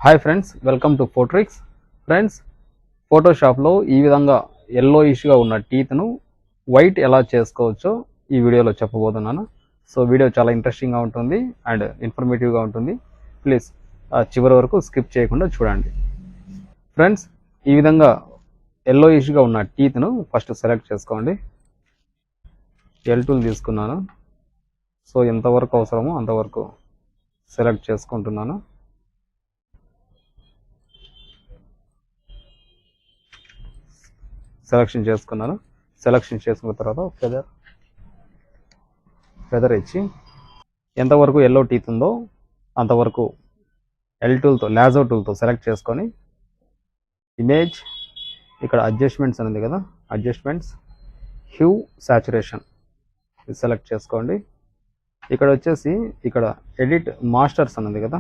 Hi friends, welcome to Photrix. Friends, ఫోటోషాప్లో ఈ విధంగా ఎల్లోయిష్గా ఉన్న టీత్ను వైట్ ఎలా చేసుకోవచ్చో ఈ వీడియోలో చెప్పబోతున్నాను. సో వీడియో చాలా ఇంట్రెస్టింగ్గా ఉంటుంది అండ్ ఇన్ఫర్మేటివ్గా ఉంటుంది. ప్లీజ్ చివరి వరకు స్కిప్ చేయకుండా చూడండి. ఫ్రెండ్స్, ఈ విధంగా ఎల్లోయిష్గా ఉన్న టీత్ను ఫస్ట్ సెలెక్ట్ చేసుకోండి. L2 తీసుకున్నాను. సో ఎంతవరకు అవసరమో అంతవరకు సెలెక్ట్ చేసుకుంటున్నాను. సెలెక్షన్ చేసుకున్న తర్వాత ఫెదర్ ఇచ్చి ఎంతవరకు ఎల్లో టీత్ ఉందో అంతవరకు లాజో టూల్తో సెలెక్ట్ చేసుకొని ఇమేజ్ ఇక్కడ అడ్జస్ట్మెంట్స్ అనేది కదా, అడ్జస్ట్మెంట్స్ హ్యూ సాచురేషన్ సెలెక్ట్ చేసుకోండి. ఇక్కడ వచ్చేసి ఇక్కడ ఎడిట్ మాస్టర్స్ అన్నది కదా,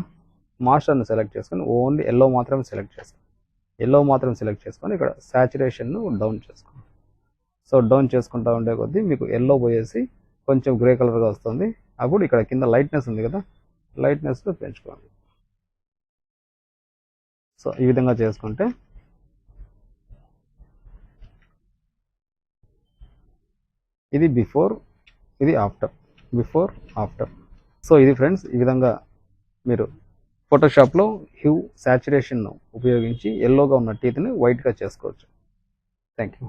మాస్టర్ని సెలెక్ట్ చేసుకొని ఓన్లీ ఎల్లో మాత్రమే సెలెక్ట్ చేసుకొని ఇక్కడ సాచురేషన్ను డౌన్ చేసుకోండి. సో డౌన్ చేసుకుంటూ ఉండే కొద్దీ మీకు ఎల్లో పోయేసి కొంచెం గ్రే కలర్గా వస్తుంది. అప్పుడు ఇక్కడ కింద లైట్నెస్ ఉంది కదా, లైట్నెస్ పెంచుకోండి. సో ఈ విధంగా చేసుకుంటే ఇది బిఫోర్, ఇది ఆఫ్టర్, బిఫోర్ ఆఫ్టర్. సో ఇది ఫ్రెండ్స్, ఈ విధంగా మీరు ఫోటోషాప్లో హ్యూ సాచురేషన్ను ఉపయోగించి ఎల్లోగా ఉన్న టీత్ని వైట్గా చేసుకోవచ్చు. Thank you.